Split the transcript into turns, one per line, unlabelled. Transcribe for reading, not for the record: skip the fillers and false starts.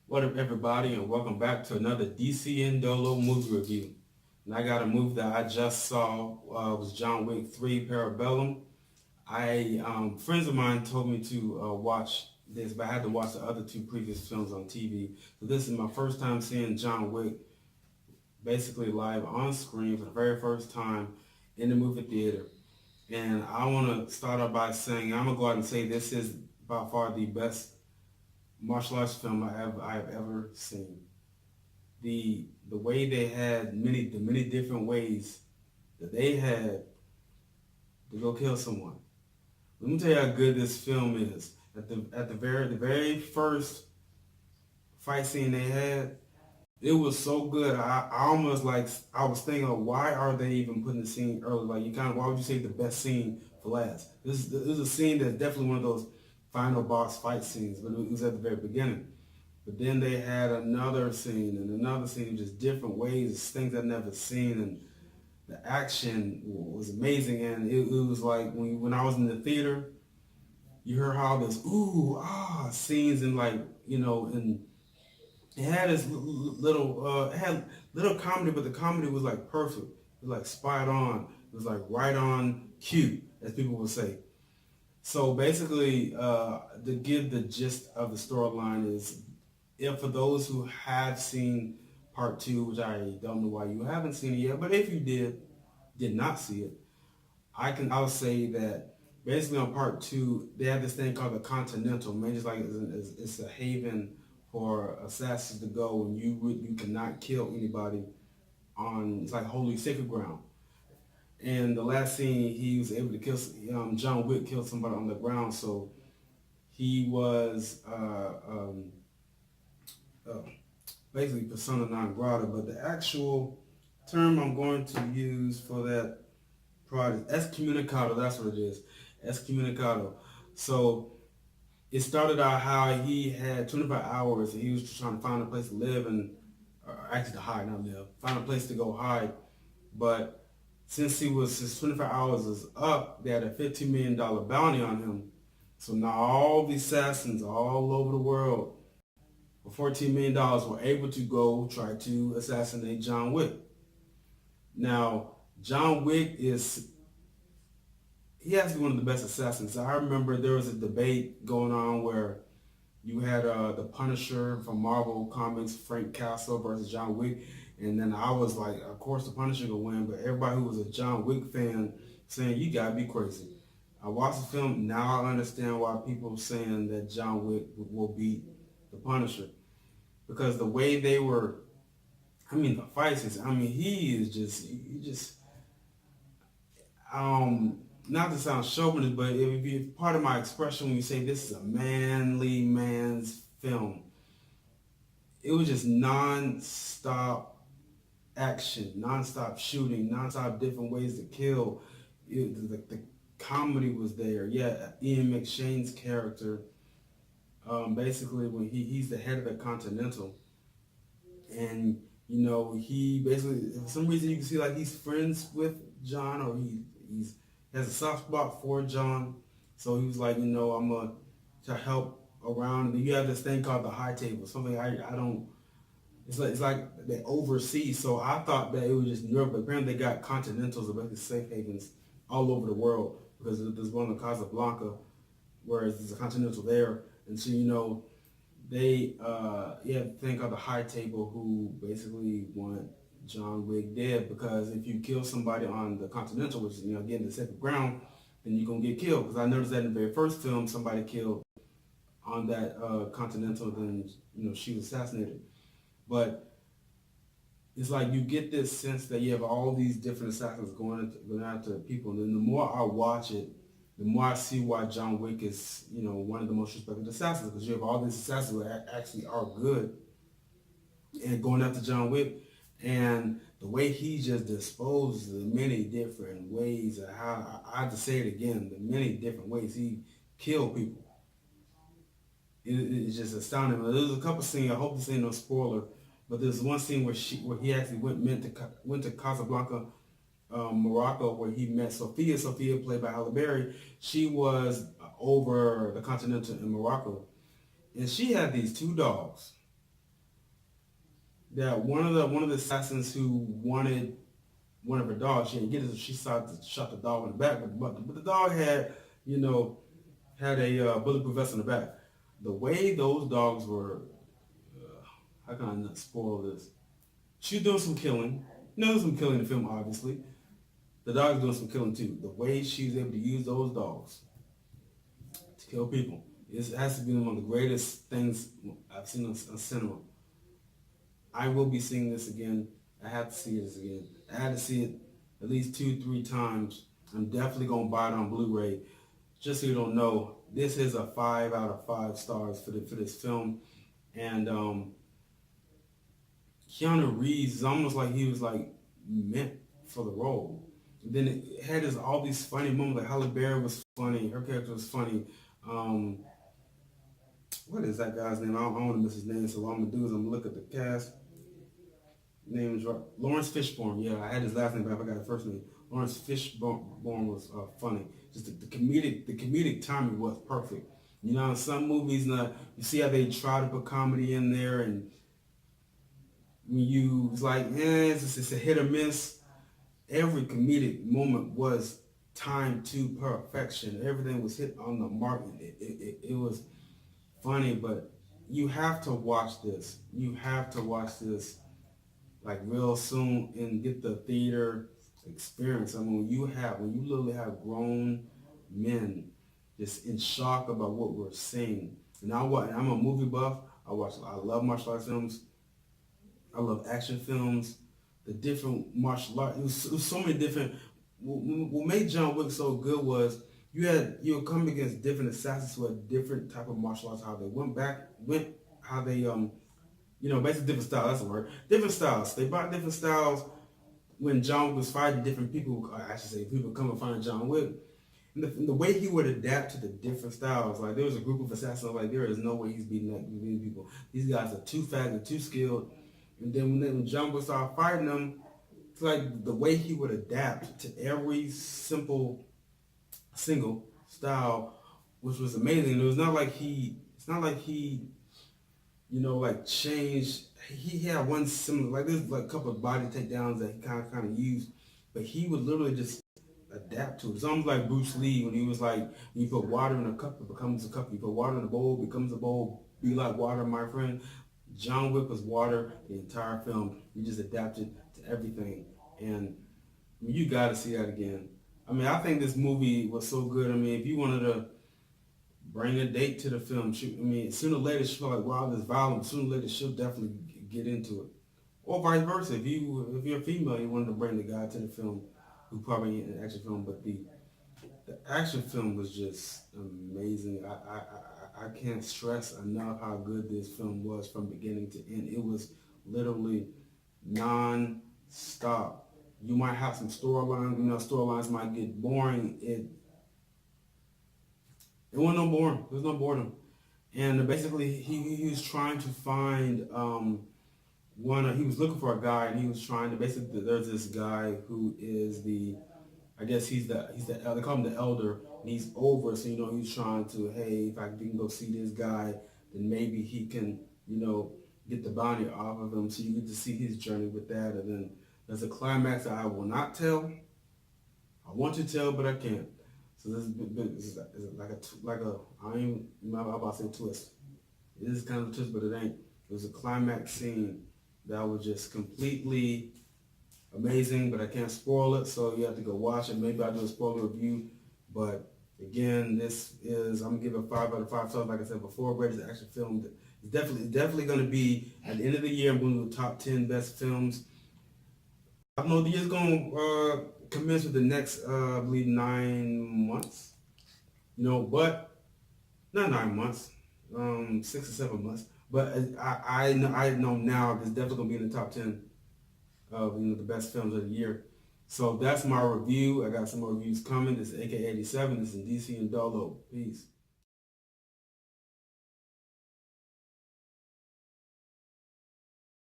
What up, everybody, and welcome back to another DCNDOLO movie review. And I got a movie that I just saw. Was John Wick 3 Parabellum. Friends of mine told me to watch this, but I had to watch the other two previous films on TV. So this is my first time seeing John Wick basically live on screen for the very first time in the movie theater. And I want to start off by saying I'm gonna go out and say this is by far the best martial arts film I've ever seen. The way they had the many different ways that they had to go kill someone. Let me tell you how good this film is. At the very first fight scene they had, it was so good. I almost like I was thinking, why are they even putting the scene early? Like, you kind of, why would you save the best scene for last? This is a scene that's definitely one of those final boss fight scenes, but it was at the very beginning. But then they had another scene, just different ways, things I've never seen, and the action was amazing. And it was like when I was in the theater, you heard how this scenes and and it had this it had little comedy, but the comedy was like perfect. It was like spot on. It was like right on cue, as people would say. So basically, to give the gist of the storyline is, if for those who have seen part two, which I don't know why you haven't seen it yet, but if you did not see it, I'll say that basically on part two they have this thing called the Continental. Man, just like it's a haven for assassins to go, and you cannot kill anybody on, it's like holy sacred ground. And the last scene, he was able to kill John Wick killed somebody on the ground, so he was uh, basically persona non grata. But the actual term I'm going to use for that product is excommunicado. That's what it is, excommunicado. So it started out how he had 24 hours and he was just trying to find a place to live and actually to hide, not live, find a place to go hide. But since his 24 hours is up, they had a $15 million bounty on him. So now all the assassins all over the world for $14 million were able to go try to assassinate John Wick. Now, John Wick he has to be one of the best assassins. I remember there was a debate going on where you had the Punisher from Marvel Comics, Frank Castle versus John Wick, and then I was like, of course the Punisher will win, but everybody who was a John Wick fan saying, you gotta be crazy. I watched the film, now I understand why people are saying that John Wick will beat the Punisher. Because the way they were, the fights, he just, not to sound chauvinist, but it would be part of my expression when you say this is a manly man's film. It was just non-stop action, non-stop shooting, non-stop different ways to kill. The comedy was there. Yeah, Ian McShane's character, basically when he's the head of the Continental, and he basically, for some reason, you can see like he's friends with John, or he has a soft spot for John. So he was like, I'm gonna to help around. And you have this thing called the high table, something I don't. It's like they oversee. So I thought that it was just Europe, but apparently they got continentals, or basically safe havens, all over the world, because there's one in Casablanca, whereas there's a continental there. And so they you have a thing called the high table, who basically want John Wick dead, because if you kill somebody on the Continental, which is getting the sacred ground, then you're gonna get killed. Because I noticed that in the very first film, somebody killed on that Continental, then she was assassinated. But it's like you get this sense that you have all these different assassins going after people, and then the more I watch it, the more I see why John Wick is one of the most respected assassins, because you have all these assassins who actually are good and going after John Wick. And the way he just disposes the many different ways, of how I have to say it again, the many different ways he killed people, it's just astounding. There's a couple scenes, I hope this ain't no spoiler, but there's one scene where he actually went to Casablanca, Morocco, where he met Sophia. Sophia, played by Halle Berry. She was over the Continental in Morocco, and she had these two dogs. that one of the assassins who wanted one of her dogs, she didn't get it, so she shot the dog in the back, but the dog had, you know, had a bulletproof vest in the back. The way those dogs were, how can I not spoil this? She's doing some killing. You know, there's some killing in the film, obviously. The dog's doing some killing too. The way she's able to use those dogs to kill people, it has to be one of the greatest things I've seen on cinema. I will be seeing this again. I have to see this again. I had to see it at least 2-3 times. I'm definitely going to buy it on Blu-ray. Just so you don't know, this is a 5 out of 5 stars for this film. And Keanu Reeves is almost like he was like meant for the role. And then it had all these funny moments. Like Halle Berry was funny. Her character was funny. What is that guy's name? I don't want to miss his name. So what I'm going to do is I'm going to look at the cast. Name is Lawrence Fishburne. Yeah, I had his last name, but I forgot his first name. Lawrence Fishburne was funny. Just the comedic timing was perfect. You know, in some movies, you see how they try to put comedy in there, and when you it's like, it's a hit or miss. Every comedic moment was timed to perfection. Everything was hit on the mark. It was funny, but you have to watch this. You have to watch this like real soon and get the theater experience. I mean, when you literally have grown men just in shock about what we're seeing. And I'm a movie buff. I love martial arts films. I love action films. The different martial arts. It was so many different. What made John Wick so good was you would come against different assassins who had different type of martial arts. How they basically different styles. That's the word. Different styles. They brought different styles when John Wick was fighting different people. I should say people come and find John Wick. And the way he would adapt to the different styles. Like there was a group of assassins. Like there is no way he's beating people. These guys are too fast and too skilled. And then when John Wick started fighting them, it's like the way he would adapt to every single style, which was amazing. It was not like he. It's not like he. Changed. He had one similar, like there's like a couple of body takedowns that he kind of used, but he would literally just adapt to it. It's almost like Bruce Lee when he was like, you put water in a cup, it becomes a cup. You put water in a bowl, it becomes a bowl. Be like water, my friend. John Wick was water the entire film. He just adapted to everything, and you got to see that again. I mean, I think this movie was so good. I mean, if you wanted to bring a date to the film. Sooner or later she'll like, wow, this violent. Sooner or later she'll definitely get into it. Or vice versa. If you're a female, you wanted to bring the guy to the film who probably ain't an action film, but the action film was just amazing. I can't stress enough how good this film was from beginning to end. It was literally non-stop. You might have some storylines. Storylines might get boring. It wasn't no boring. There was no boredom. And basically, he was trying to find he was looking for a guy, and he was trying to basically. There's this guy who is he's the they call him the elder, and he's over. So he's trying to, hey, if you can go see this guy, then maybe he can get the bounty off of him. So you get to see his journey with that, and then there's a climax that I will not tell. I want to tell, but I can't. So this is like a I'm about to say twist. It is kind of a twist, but it ain't. It was a climax scene that was just completely amazing, but I can't spoil it, so you have to go watch it. Maybe I'll do a spoiler review, but again, I'm gonna give it 5 out of 5 stars. Like I said before, greatest action film. It's definitely gonna be at the end of the year. I'm going to do the top 10 best films. I don't know, the year's gonna commence with the next, I believe 9 months. But not 9 months, 6 or 7 months. But I know now it's definitely gonna be in the top 10 of the best films of the year. So that's my review. I got some more reviews coming. This is AK87. This is DCNDOLO. Peace.